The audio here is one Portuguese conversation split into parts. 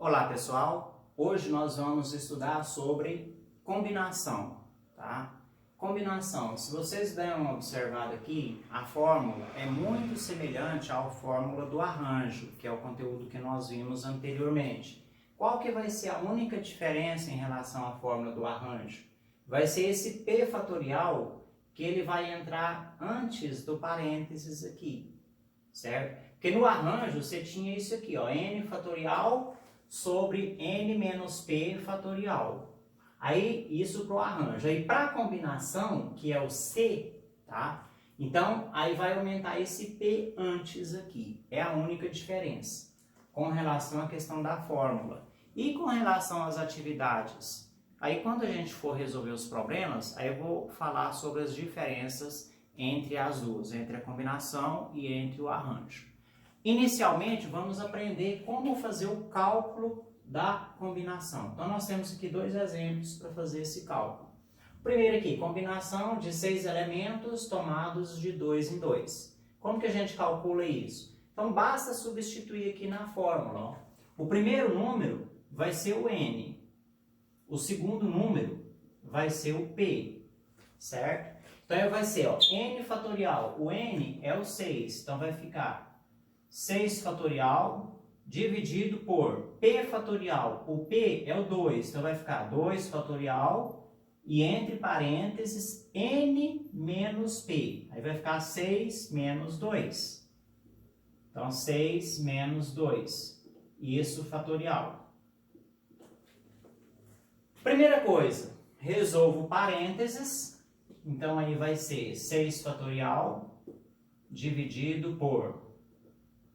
Olá pessoal, hoje nós vamos estudar sobre combinação, tá? Combinação, se vocês derem uma observada aqui, a fórmula é muito semelhante à fórmula do arranjo, que é o conteúdo que nós vimos anteriormente. Qual que vai ser a única diferença em relação à fórmula do arranjo? Vai ser esse P fatorial que ele vai entrar antes do parênteses aqui, certo? Porque no arranjo você tinha isso aqui, ó, n fatorial sobre n menos p fatorial. Aí, isso para o arranjo. Aí, para a combinação, que é o C, tá? Então, aí vai aumentar esse P antes aqui. É a única diferença com relação à questão da fórmula. E com relação às atividades? Aí, quando a gente for resolver os problemas, aí eu vou falar sobre as diferenças entre as duas, entre a combinação e entre o arranjo. Inicialmente, vamos aprender como fazer o cálculo da combinação. Então, nós temos aqui dois exemplos para fazer esse cálculo. Primeiro aqui, combinação de 6 elementos tomados de 2 em 2. Como que a gente calcula isso? Então, basta substituir aqui na fórmula. Ó. O primeiro número vai ser o n. O segundo número vai ser o p, certo? Então, vai ser ó, n fatorial. O n é o 6, então vai ficar 6 fatorial dividido por p fatorial. O p é o 2, então vai ficar 2 fatorial e entre parênteses n menos p. Aí vai ficar 6 menos 2. Então, 6 menos 2. Isso fatorial. Primeira coisa, resolvo parênteses. Então, aí vai ser 6 fatorial dividido por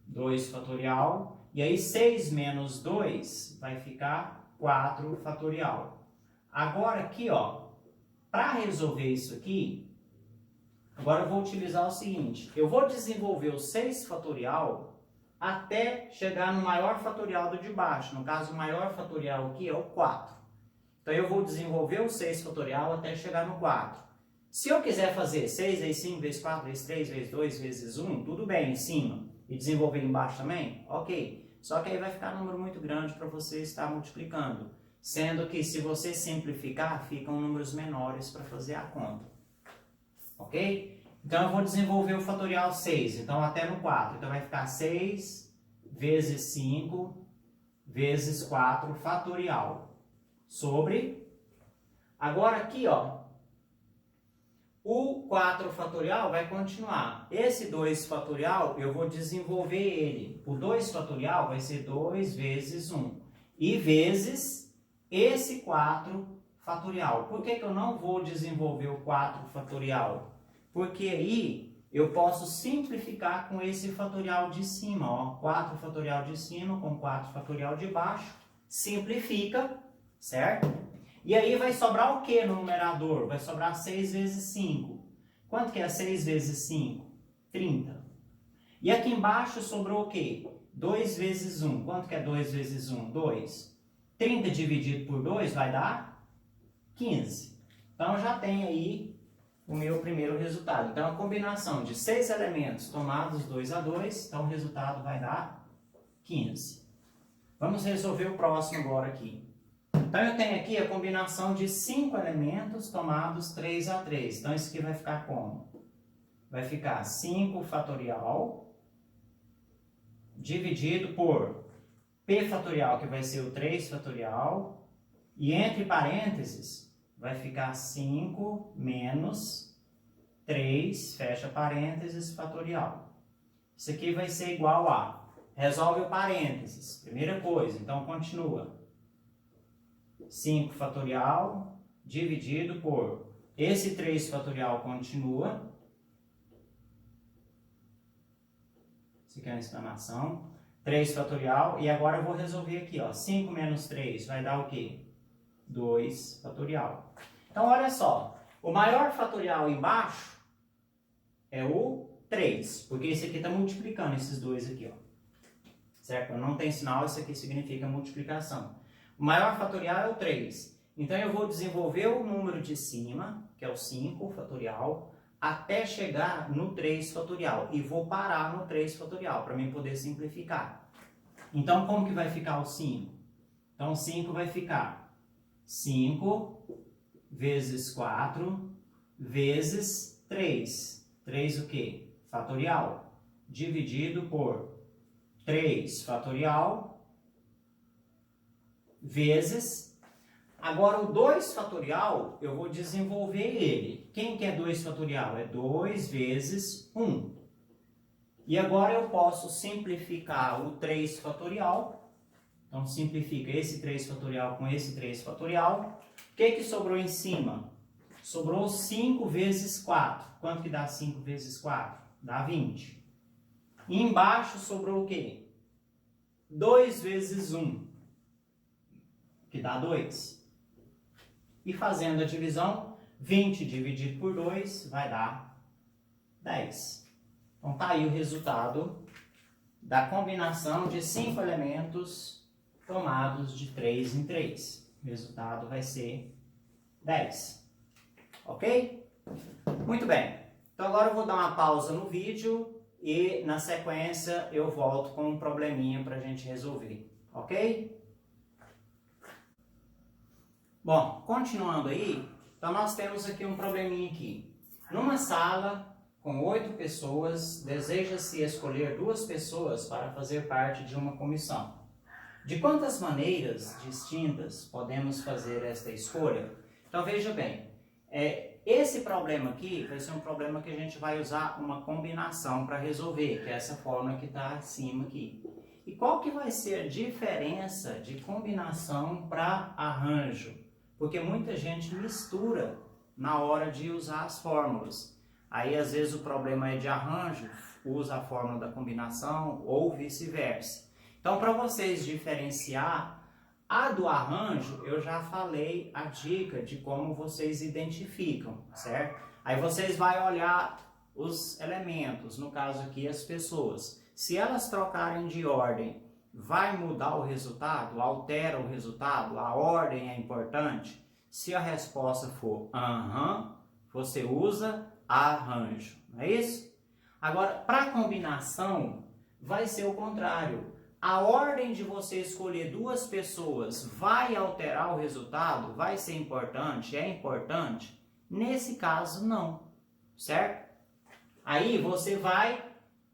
2 fatorial. E aí, 6 menos 2 vai ficar 4 fatorial. Agora aqui, ó, para resolver isso aqui, agora eu vou utilizar o seguinte. Eu vou desenvolver o 6 fatorial até chegar no maior fatorial do de baixo. No caso, o maior fatorial aqui é o 4. Então, eu vou desenvolver o 6 fatorial até chegar no 4. Se eu quiser fazer 6 vezes 5, vezes 4, vezes 3, vezes 2, vezes 1, tudo bem em cima. E desenvolver embaixo também? Ok. Só que aí vai ficar um número muito grande para você estar multiplicando. Sendo que se você simplificar, ficam números menores para fazer a conta. Ok? Então eu vou desenvolver o fatorial 6. Então até no 4. Então vai ficar 6 vezes 5 vezes 4 fatorial. Sobre. Agora aqui, ó. O 4 fatorial vai continuar. Esse 2 fatorial, eu vou desenvolver ele. O 2 fatorial vai ser 2 vezes 1. E vezes esse 4 fatorial. Por que eu não vou desenvolver o 4 fatorial? Porque aí eu posso simplificar com esse fatorial de cima. Ó. 4 fatorial de cima com 4 fatorial de baixo. Simplifica, certo? E aí vai sobrar o que no numerador? Vai sobrar 6 vezes 5. Quanto que é 6 vezes 5? 30. E aqui embaixo sobrou o quê? 2 vezes 1. Quanto que é 2 vezes 1? 2. 30 dividido por 2 vai dar 15. Então já tem aí o meu primeiro resultado. Então a combinação de 6 elementos tomados 2 a 2, então o resultado vai dar 15. Vamos resolver o próximo agora aqui. Então, eu tenho aqui a combinação de 5 elementos tomados 3 a 3. Então, isso aqui vai ficar como? Vai ficar 5 fatorial dividido por P fatorial, que vai ser o 3 fatorial. E entre parênteses, vai ficar 5 menos 3, fecha parênteses, fatorial. Isso aqui vai ser igual a... Resolve o parênteses. Primeira coisa, então continua. 5 fatorial dividido por esse 3 fatorial continua. Isso aqui é uma exclamação. 3 fatorial. E agora eu vou resolver aqui. Ó. 5 menos 3 vai dar o quê? 2 fatorial. Então, olha só. O maior fatorial embaixo é o 3. Porque esse aqui está multiplicando esses dois aqui. Ó. Certo? Não tem sinal, isso aqui significa multiplicação. O maior fatorial é o 3. Então, eu vou desenvolver o número de cima, que é o 5 fatorial, até chegar no 3 fatorial. E vou parar no 3 fatorial, para mim poder simplificar. Então, como que vai ficar o 5? Então, 5 vai ficar 5 vezes 4 vezes 3. 3 o quê? Fatorial. Dividido por 3 fatorial vezes... Agora, o 2 fatorial, eu vou desenvolver ele. Quem que é 2 fatorial? É 2 vezes 1. E agora eu posso simplificar o 3 fatorial. Então, simplifica esse 3 fatorial com esse 3 fatorial. O que sobrou em cima? Sobrou 5 vezes 4. Quanto que dá 5 vezes 4? Dá 20. E embaixo sobrou o quê? 2 vezes 1, que dá 2. E fazendo a divisão, 20 dividido por 2 vai dar 10. Então, tá aí o resultado da combinação de 5 elementos tomados de 3 em 3. O resultado vai ser 10. Ok? Muito bem. Então, agora eu vou dar uma pausa no vídeo e, na sequência, eu volto com um probleminha para a gente resolver. Ok? Bom, continuando aí, então nós temos aqui um probleminha aqui. Numa sala com 8 pessoas, deseja-se escolher 2 pessoas para fazer parte de uma comissão. De quantas maneiras distintas podemos fazer esta escolha? Então veja bem, esse problema aqui vai ser um problema que a gente vai usar uma combinação para resolver, que é essa forma que está acima aqui. E qual que vai ser a diferença de combinação para arranjo? Porque muita gente mistura na hora de usar as fórmulas. Aí, às vezes, o problema é de arranjo, usa a fórmula da combinação ou vice-versa. Então, para vocês diferenciar a do arranjo, eu já falei a dica de como vocês identificam, certo? Aí vocês vão olhar os elementos, no caso aqui as pessoas. Se elas trocarem de ordem, vai mudar o resultado? Altera o resultado? A ordem é importante? Se a resposta for aham, você usa arranjo, não é isso? Agora, para combinação, vai ser o contrário. A ordem de você escolher 2 pessoas vai alterar o resultado? Vai ser importante? É importante? Nesse caso, não, certo? Aí você vai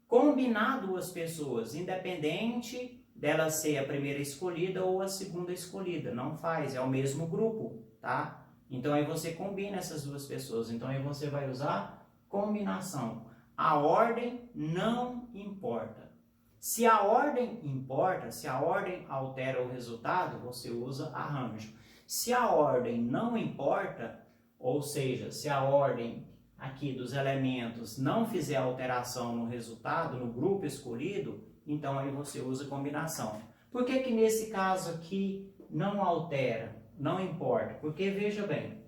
combinar 2 pessoas, independente dela ser a primeira escolhida ou a segunda escolhida. Não faz, é o mesmo grupo, tá? Então aí você combina essas 2 pessoas. Então aí você vai usar combinação. A ordem não importa. Se a ordem importa, se a ordem altera o resultado, você usa arranjo. Se a ordem não importa, ou seja, se a ordem aqui dos elementos não fizer alteração no resultado, no grupo escolhido, então aí você usa combinação. Por que que nesse caso aqui não altera, não importa? Porque veja bem,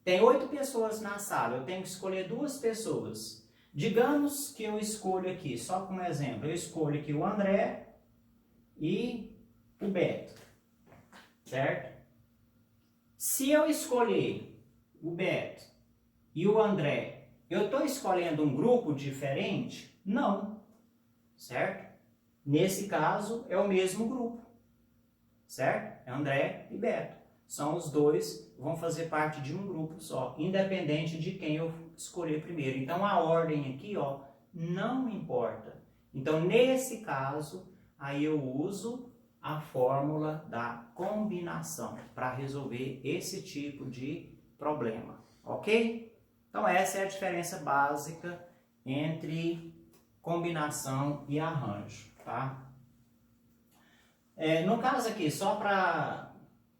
tem 8 pessoas na sala, eu tenho que escolher 2 pessoas. Digamos que eu escolho aqui, só como exemplo, eu escolho aqui o André e o Beto, certo? Se eu escolher o Beto e o André, eu estou escolhendo um grupo diferente? Não, certo? Nesse caso, é o mesmo grupo, certo? É André e Beto. São os 2, vão fazer parte de um grupo só, independente de quem eu escolher primeiro. Então, a ordem aqui, ó, não importa. Então, nesse caso, aí eu uso a fórmula da combinação para resolver esse tipo de problema, ok? Então, essa é a diferença básica entre combinação e arranjo, tá? No caso aqui, só para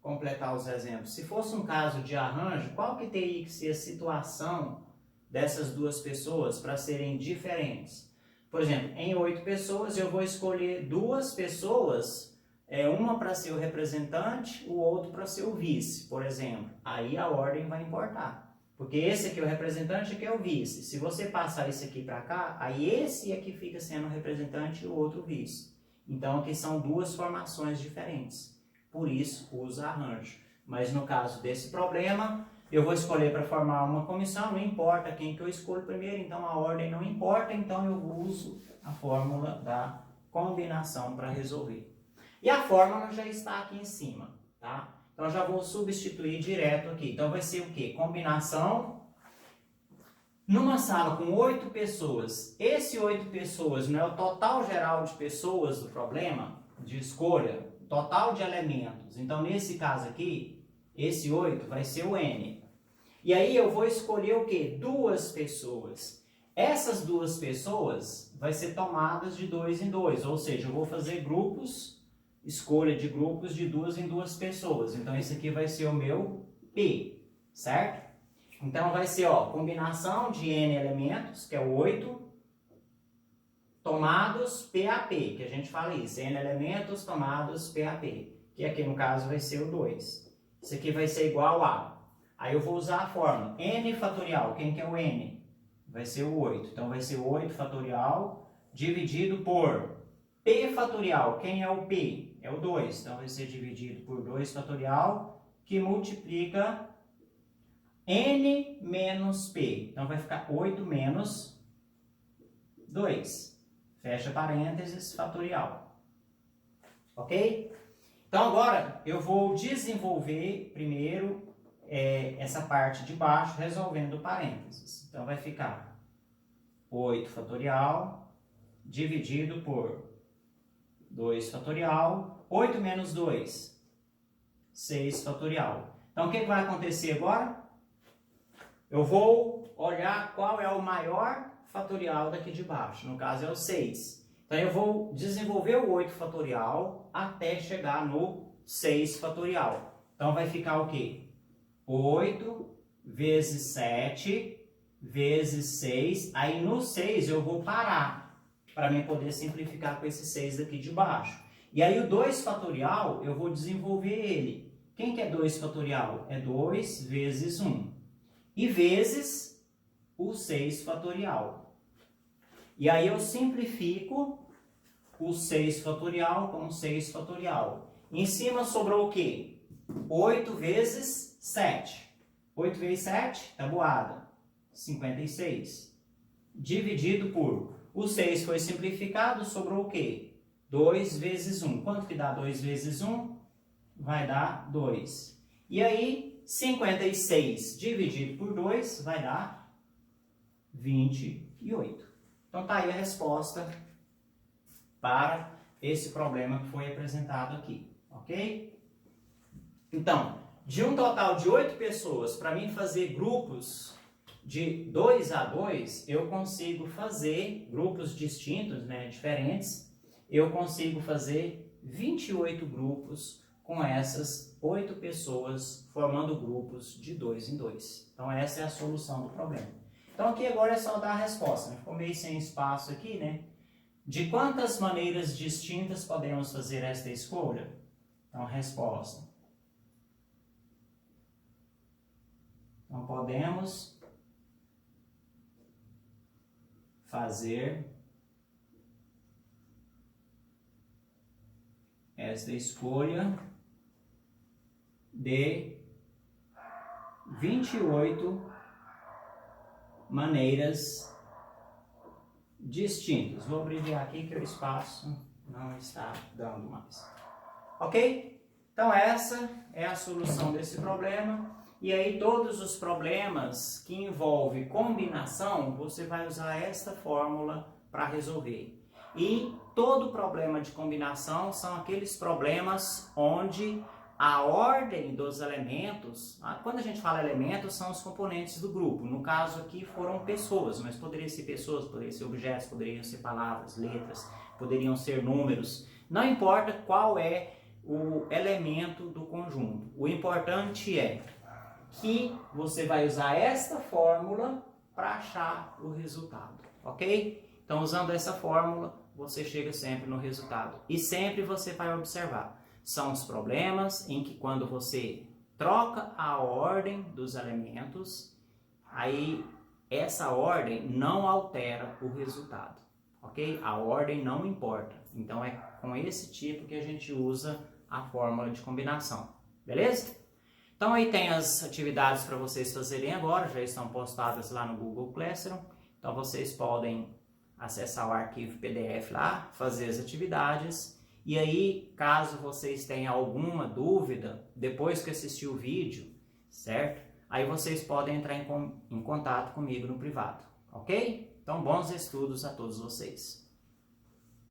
completar os exemplos, se fosse um caso de arranjo, qual que teria que ser a situação dessas 2 pessoas para serem diferentes? Por exemplo, em 8 pessoas eu vou escolher 2 pessoas, uma para ser o representante, o outro para ser o vice, por exemplo. Aí a ordem vai importar, porque esse aqui é o representante e aqui é o vice. Se você passar esse aqui para cá, aí esse aqui fica sendo o representante e o outro o vice. Então aqui são 2 formações diferentes. Por isso, usa arranjo. Mas no caso desse problema, eu vou escolher para formar uma comissão, não importa quem que eu escolho primeiro, então a ordem não importa, então eu uso a fórmula da combinação para resolver. E a fórmula já está aqui em cima, tá? Então, já vou substituir direto aqui. Então, vai ser o quê? Combinação. Numa sala com 8 pessoas, esse 8 pessoas não é o total geral de pessoas do problema de escolha, total de elementos. Então, nesse caso aqui, esse 8 vai ser o N. E aí eu vou escolher o quê? 2 pessoas. Essas 2 pessoas vai ser tomadas de 2 em 2, ou seja, eu vou fazer grupos, escolha de grupos de 2 em 2 pessoas. Então, esse aqui vai ser o meu P, certo? Então, vai ser, ó, combinação de N elementos, que é o 8, tomados PAP, que a gente fala isso, N elementos tomados PAP, que aqui no caso vai ser o 2. Isso aqui vai ser igual a, aí eu vou usar a fórmula, N fatorial, quem que é o N? Vai ser o 8, então vai ser 8 fatorial dividido por P fatorial, quem é o P? É o 2, então vai ser dividido por 2 fatorial, que multiplica N menos P. Então, vai ficar 8 menos 2. Fecha parênteses, fatorial. Ok? Então, agora, eu vou desenvolver primeiro essa parte de baixo, resolvendo parênteses. Então, vai ficar 8 fatorial dividido por 2 fatorial. 8 menos 2, 6 fatorial. Então, o que vai acontecer agora? Eu vou olhar qual é o maior fatorial daqui de baixo, no caso é o 6. Então eu vou desenvolver o 8 fatorial até chegar no 6 fatorial. Então vai ficar o quê? 8 vezes 7 vezes 6. Aí no 6 eu vou parar, para mim poder simplificar com esse 6 daqui de baixo. E aí o 2 fatorial eu vou desenvolver ele. Quem que é 2 fatorial? É 2 vezes 1. E vezes o 6 fatorial. E aí eu simplifico o 6 fatorial com 6 fatorial. Em cima sobrou o quê? 8 vezes 7. 8 vezes 7, tabuada, 56. Dividido por, o 6 foi simplificado, sobrou o quê? 2 vezes 1. Quanto que dá 2 vezes 1? Vai dar 2. E aí, 56 dividido por 2 vai dar 28. Então, tá aí a resposta para esse problema que foi apresentado aqui, ok? Então, de um total de 8 pessoas, para mim fazer grupos de 2 a 2, eu consigo fazer grupos distintos, né, diferentes, eu consigo fazer 28 grupos com essas 8 pessoas formando grupos de 2 em 2. Então, essa é a solução do problema. Então, aqui agora é só dar a resposta, né? Ficou meio sem espaço aqui, né? De quantas maneiras distintas podemos fazer esta escolha? Então, resposta. Então, podemos fazer esta escolha de 28 maneiras distintas. Vou abreviar aqui que o espaço não está dando mais. Ok? Então essa é a solução desse problema. E aí todos os problemas que envolvem combinação, você vai usar esta fórmula para resolver. E todo problema de combinação são aqueles problemas onde a ordem dos elementos, quando a gente fala elementos, são os componentes do grupo. No caso aqui foram pessoas, mas poderia ser pessoas, poderia ser objetos, poderiam ser palavras, letras, poderiam ser números. Não importa qual é o elemento do conjunto. O importante é que você vai usar esta fórmula para achar o resultado, ok? Então, usando essa fórmula, você chega sempre no resultado. E sempre você vai observar. São os problemas em que quando você troca a ordem dos elementos, aí essa ordem não altera o resultado, ok? A ordem não importa. Então é com esse tipo que a gente usa a fórmula de combinação, beleza? Então aí tem as atividades para vocês fazerem agora, já estão postadas lá no Google Classroom. Então vocês podem acessar o arquivo PDF lá, fazer as atividades. E aí, caso vocês tenham alguma dúvida, depois que assistir o vídeo, certo? Aí vocês podem entrar em contato comigo no privado, ok? Então, bons estudos a todos vocês.